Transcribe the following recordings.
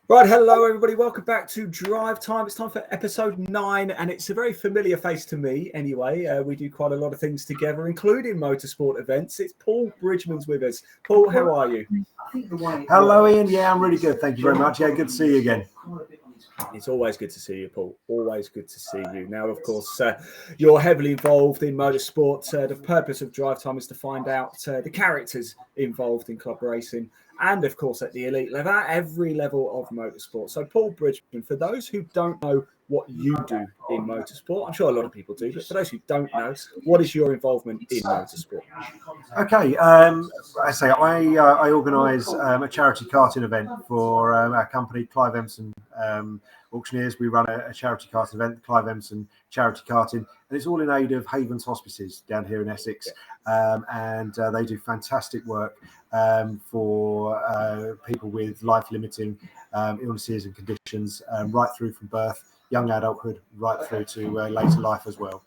Right, hello everybody. Welcome back to Drive Time. It's time for episode 9, and it's a very familiar face to me. Anyway, we do quite a lot of things together, including motorsport events. It's Paul Bridgeman's with us. Paul, how are you? Hello, Ian. Yeah, I'm really good. Thank you very much. Yeah, good to see you again. It's always good to see you, Paul. Always good to see you. Now, of course, you're heavily involved in motorsport. The purpose of Drive Time is to find out the characters involved in club racing, and of course at the elite level, at every level of motorsport. So Paul Bridgman, for those who don't know what you do in motorsport, I'm sure a lot of people do, but for those who don't know, what is your involvement in motorsport? Okay, I organise a charity karting event for our company, Clive Emson Auctioneers. We run a charity karting event, the Clive Emson Charity Karting, and it's all in aid of Havens Hospices down here in Essex, and they do fantastic work for people with life-limiting illnesses and conditions, right through from birth, young adulthood, right through to later life as well.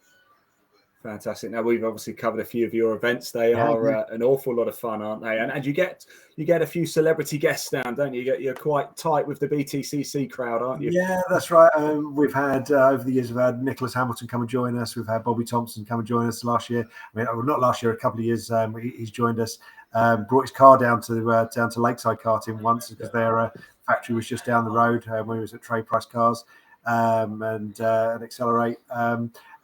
Fantastic. Now, we've obviously covered a few of your events. They are an awful lot of fun, aren't they? And you get a few celebrity guests down, don't you? You're quite tight with the BTCC crowd, aren't you? Yeah, that's right. We've had over the years, we've had Nicholas Hamilton come and join us. We've had Bobby Thompson come and join us last year. I mean, not last year, a couple of years. He's joined us. Brought his car down to Lakeside Karting once because their factory was just down the road when he was at Trade Price Cars and Accelerate.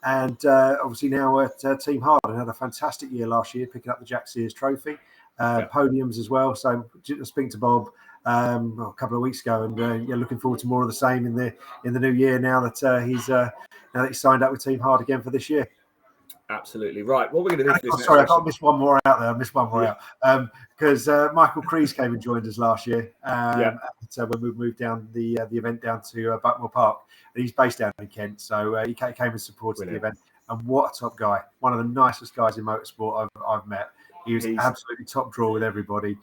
And obviously now at Team Hard, and had a fantastic year last year, picking up the Jack Sears Trophy, podiums as well. So speaking to Bob a couple of weeks ago, and looking forward to more of the same in the new year. Now that he's signed up with Team Hard again for this year. Absolutely right. What we're going to do for this I can't miss one more out there. I missed one more out because Michael Crees came and joined us last year. So when we moved down the event down to Buckmore Park, and he's based down in Kent, so he came and supported the event. And what a top guy! One of the nicest guys in motorsport I've met. He was absolutely top draw with everybody.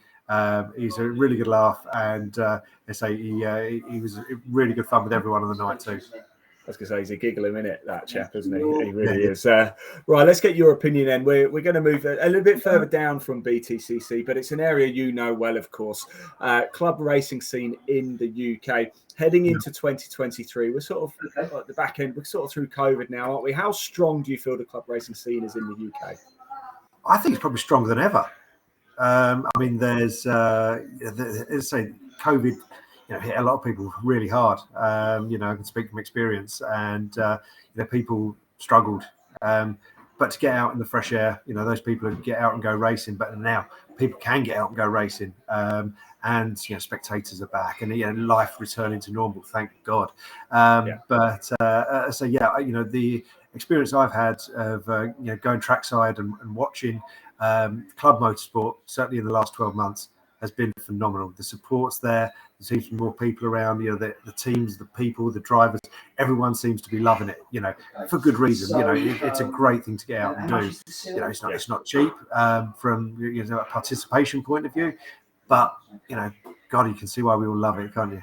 He's a really good laugh, and they say he was really good fun with everyone on the night too. I was going to say, he's a giggle a minute, that chap, isn't he? He really is. Right, let's get your opinion then. We're going to move a little bit further down from BTCC, but it's an area you know well, of course. Club racing scene in the UK. Heading into 2023, we're sort of at the back end. We're sort of through COVID now, aren't we? How strong do you feel the club racing scene is in the UK? I think it's probably stronger than ever. I mean, there's, say, COVID hit a lot of people really hard. I can speak from experience, and people struggled. But to get out in the fresh air, those people who get out and go racing. But now people can get out and go racing, and spectators are back, and life returning to normal. Thank God. But the experience I've had of going trackside and watching club motorsport, certainly in the last 12 months, has been phenomenal. The support's there. There seems to be more people around. The teams, the people, the drivers. Everyone seems to be loving it. For good reason. It's a great thing to get out and do. It's not cheap from a participation point of view, but God, you can see why we all love it, can't you?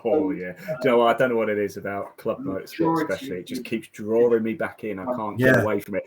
Oh yeah. I don't know what it is about club motorsport, especially. It just keeps drawing me back in. I can't get away from it.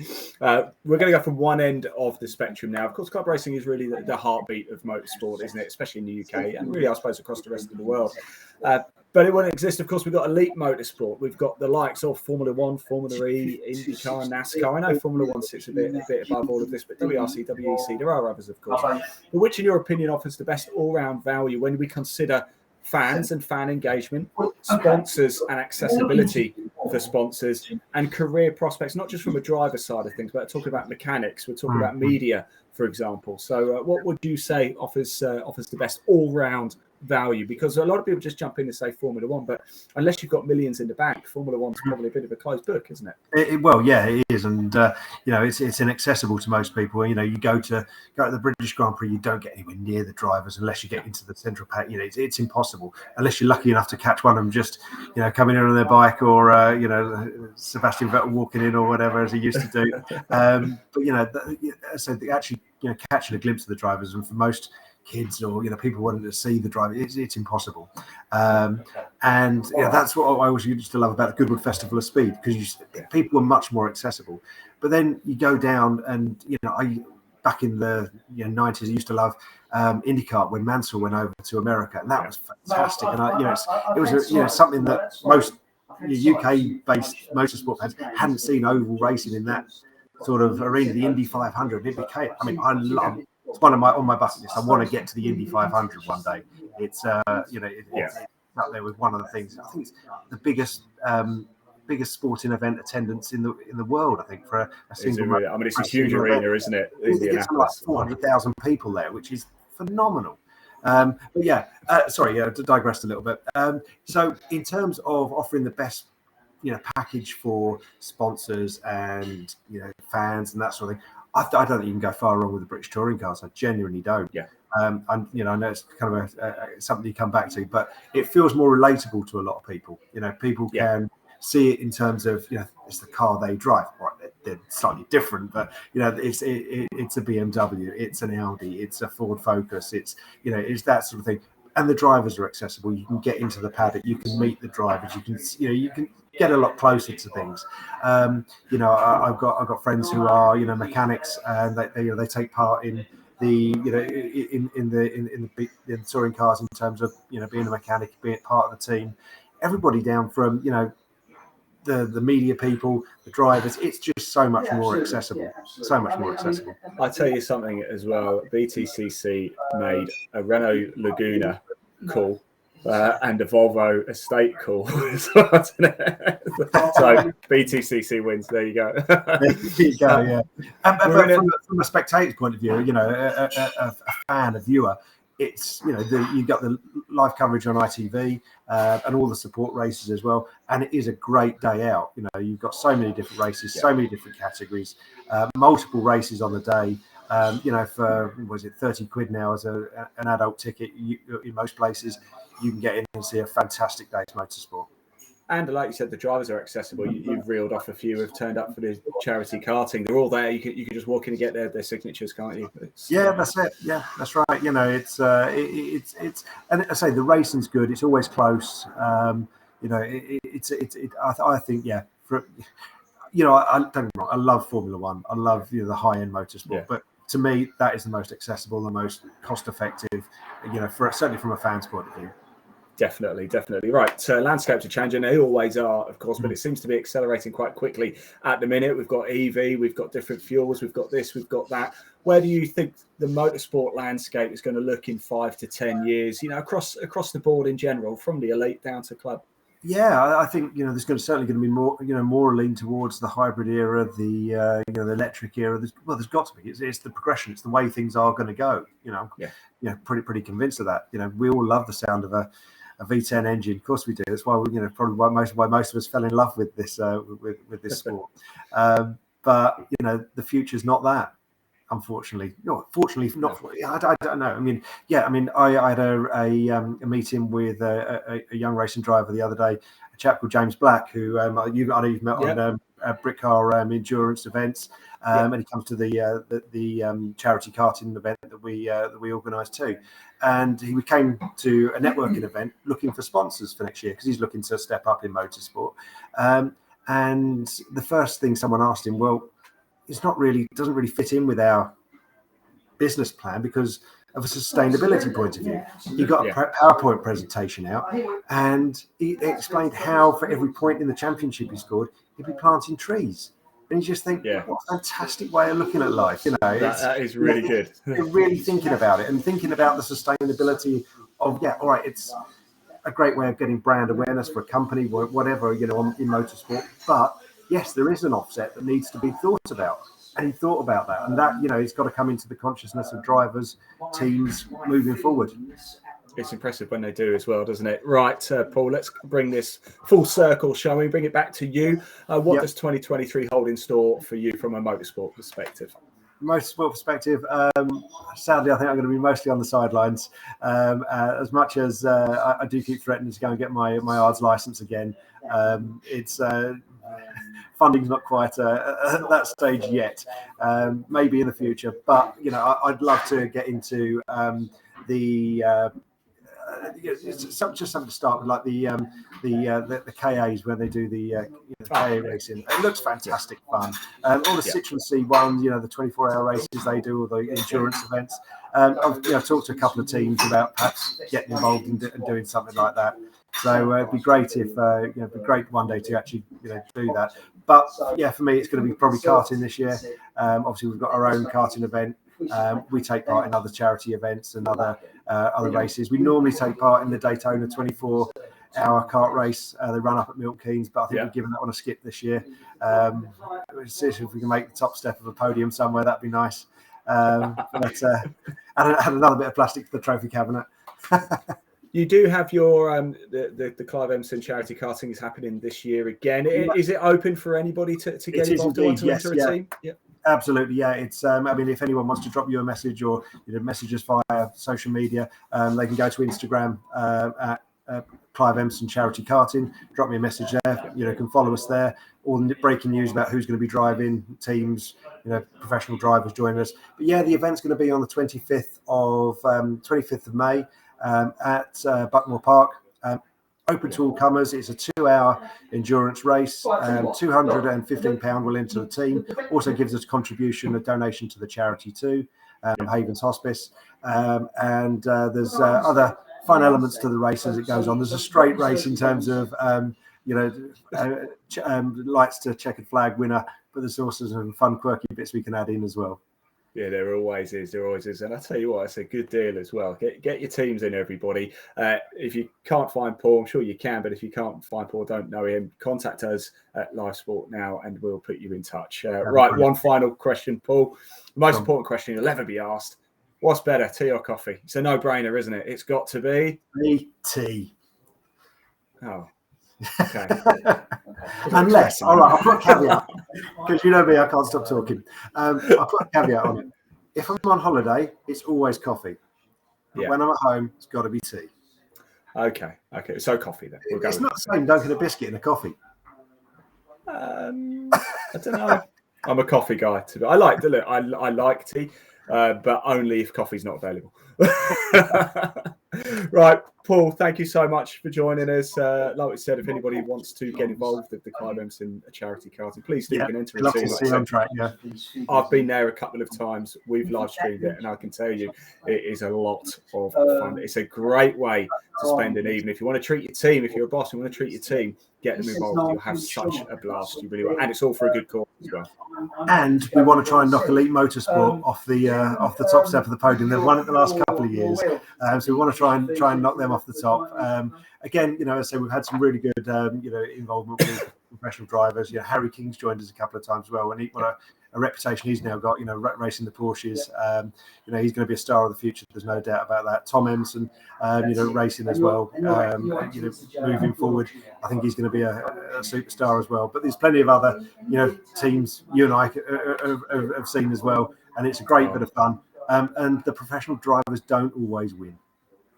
We're going to go from one end of the spectrum now. Of course, club racing is really the heartbeat of motorsport, isn't it? Especially in the UK and really, I suppose, across the rest of the world. But it wouldn't exist. Of course, we've got elite motorsport. We've got the likes of Formula One, Formula E, IndyCar, NASCAR. I know Formula One sits a bit above all of this, but WRC, WEC, there are others, of course. But which, in your opinion, offers the best all-round value when we consider fans and fan engagement, sponsors and accessibility for sponsors, and career prospects, not just from a driver's side of things, but talking about mechanics, we're talking about media, for example. So what would you say offers the best all-round value? Because a lot of people just jump in and say Formula One, but unless you've got millions in the bank, Formula One's probably a bit of a closed book, isn't it? It is, and it's inaccessible to most people. You go to the British Grand Prix, you don't get anywhere near the drivers unless you get into the central pack. It's impossible unless you're lucky enough to catch one of them just coming in on their bike, or Sebastian Vettel walking in or whatever, as he used to do. So actually catching a glimpse of the drivers, and for most kids or people wanting to see the driver, it's impossible. That's what I always used to love about the Goodwood Festival of Speed, because people were much more accessible. But then you go down and back in the 90s, I used to love IndyCar when Mansell went over to America, and that was fantastic. And it was something that most UK-based motorsport fans hadn't seen oval racing in that sort of arena, the Indy 500. It became, it's one of on my bucket list. I want to get to the Indy 500 one day. It's it's up there with one of the things. I think it's the biggest sporting event attendance in the world. I think for a single. Really? I mean, it's a huge arena, event. Isn't it? It's like 400,000 people there, which is phenomenal. To digress a little bit. So in terms of offering the best, package for sponsors and fans and that sort of thing, I don't even go far wrong with the British touring cars. I genuinely don't. Yeah. I know it's kind of something you come back to, but it feels more relatable to a lot of people. People can see it in terms of it's the car they drive. Right, they're slightly different, but it's a BMW, it's an Audi, it's a Ford Focus, it's that sort of thing. And the drivers are accessible. You can get into the paddock, you can meet the drivers, you can get a lot closer to things. I've got friends who are mechanics, and they take part in the in the touring cars in terms of being a mechanic, being part of the team. Everybody down from the media people, the drivers, it's just so much more accessible. So much more accessible. I'll tell you something as well. BTCC made a Renault Laguna cool and a Volvo Estate cool. So BTCC wins. There you go. There you go. Yeah. But from a spectator's point of view, a fan, a viewer, it's you've got the live coverage on ITV and all the support races as well, and it is a great day out. You've got so many different races, so many different categories, multiple races on the day. For was it £30 now as an adult ticket? In most places, you can get in and see a fantastic day's motorsport. And like you said, the drivers are accessible. You've reeled off a few who've turned up for the charity karting. They're all there. You can just walk in and get their signatures, can't you? That's it. Yeah, that's right. It's and I say the racing's good. It's always close. I think I love Formula One. I love the high end motorsport, but to me that is the most accessible, the most cost effective. Certainly from a fan's point of view. Definitely. Right. Landscapes are changing. They always are, of course, but it seems to be accelerating quite quickly at the minute. We've got EV, we've got different fuels, we've got this, we've got that. Where do you think the motorsport landscape is going to look in 5 to 10 years, across the board in general, from the elite down to club? Yeah, I think there's certainly going to be more more lean towards the hybrid era, the electric era. There's got to be. It's the progression. It's the way things are going to go. Pretty convinced of that. We all love the sound of a V10 engine. Of course we do. That's why probably why most of us fell in love with this with this sport. But the future's not that. Unfortunately, fortunately not. I don't know. I had a meeting with a young racing driver the other day, a chap called James Black, who I know you've met on Britcar endurance events, and he comes to the charity karting event that we organised too. And he came to a networking event looking for sponsors for next year because he's looking to step up in motorsport. And the first thing someone asked him, doesn't really fit in with our business plan because of a sustainability point of view. He got a PowerPoint presentation out, and he explained how for every point in the championship he scored, he'd be planting trees. And you just think, what a fantastic way of looking at life. That is really good. Really thinking about it and thinking about the sustainability of, it's a great way of getting brand awareness for a company, whatever, in motorsport. But yes, there is an offset that needs to be thought about. And he thought about that. And that, it's got to come into the consciousness of drivers, teams moving forward. It's impressive when they do as well, doesn't it? Right, Paul, let's bring this full circle, shall we? Bring it back to you. What does 2023 hold in store for you from a motorsport perspective? Motorsport perspective, sadly, I think I'm going to be mostly on the sidelines. As much as I do keep threatening to go and get my ARDS license again, it's funding's not quite at that stage yet. Maybe in the future, but I'd love to get into the it's just something to start with, like the KAs when they do the KA racing. It looks fantastic fun. All the Citroen C1s, the 24-hour races they do, or the endurance events. I've talked to a couple of teams about perhaps getting involved in doing something like that. So it'd be great if it'd be great one day to actually do that. But for me, it's going to be probably karting this year. Obviously, we've got our own karting event. We take part in other charity events and other races. We normally take part in the Daytona 24-hour kart race. They run up at Milton Keynes, but I think we're giving that one a skip this year. We'll see if we can make the top step of a podium somewhere. That'd be nice. But add another bit of plastic to the trophy cabinet. You do have your the Clive Emson Charity Karting is happening this year again. Is it open for anybody to get involved or to enter a team? Yeah. Absolutely, yeah. It's if anyone wants to drop you a message or message us via social media, they can go to Instagram at Clive Emson Charity Karting. Drop me a message there. You can follow us there. All the breaking news about who's going to be driving, teams, professional drivers joining us. But the event's going to be on the 25th of May. At Buckmore Park, open to all comers. It's a 2-hour endurance race. £215 will enter the team. Also gives us a donation to the charity too, Havens Hospice. And there's other fun elements to the race as it goes on. There's a straight race in terms of lights to checkered flag winner, but there's also some fun quirky bits we can add in as well. Yeah, there always is. And I tell you what, it's a good deal as well. Get your teams in, everybody. If you can't find Paul, I'm sure you can, but if you can't find Paul, don't know him, contact us at Live Sport Now and we'll put you in touch. Right, one final question, Paul. The most important question you'll ever be asked. What's better, tea or coffee? It's a no-brainer, isn't it? It's got to be... tea. Oh, okay. Unless, all right, I'll put a caveat, because you know me, I can't stop talking. I'll put a caveat on it. If I'm on holiday, it's always coffee. But when I'm at home, it's got to be tea. Okay. So coffee then. It's not the same dunking a biscuit in a coffee. I don't know. I'm a coffee guy. I like tea, but only if coffee's not available. Right, Paul, thank you so much for joining us. Like we said, if anybody wants to get involved with the Clive Emson Charity Karting, please do can enter a team. I've been there a couple of times. We've live streamed it, and I can tell you it is a lot of fun. It's a great way to spend an evening. If you want to treat your team, if you're a boss and want to treat your team, get them involved. You'll have such a blast. You really will. And it's all for a good cause as well. And we want to try and knock Elite Motorsport off the top step of the podium. They've won it the last couple of years, so we want to ttry and knock them off the top. Again, as I say, we've had some really good involvement with professional drivers. Harry King's joined us a couple of times as well, and what a reputation he's now got. Racing the Porsches. He's going to be a star of the future. There's no doubt about that. Tom Emson, racing as well. Moving forward, I think he's going to be a superstar as well. But there's plenty of other teams you and I have seen as well, and it's a great bit of fun. And the professional drivers don't always win.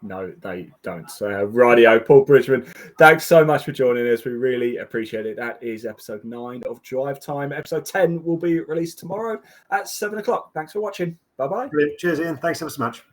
No, they don't. Radio, Paul Bridgeman, thanks so much for joining us. We really appreciate it. That is episode 9 of Drive Time. Episode 10 will be released tomorrow at 7 o'clock. Thanks for watching. Bye-bye. Brilliant. Cheers, Ian. Thanks ever so much.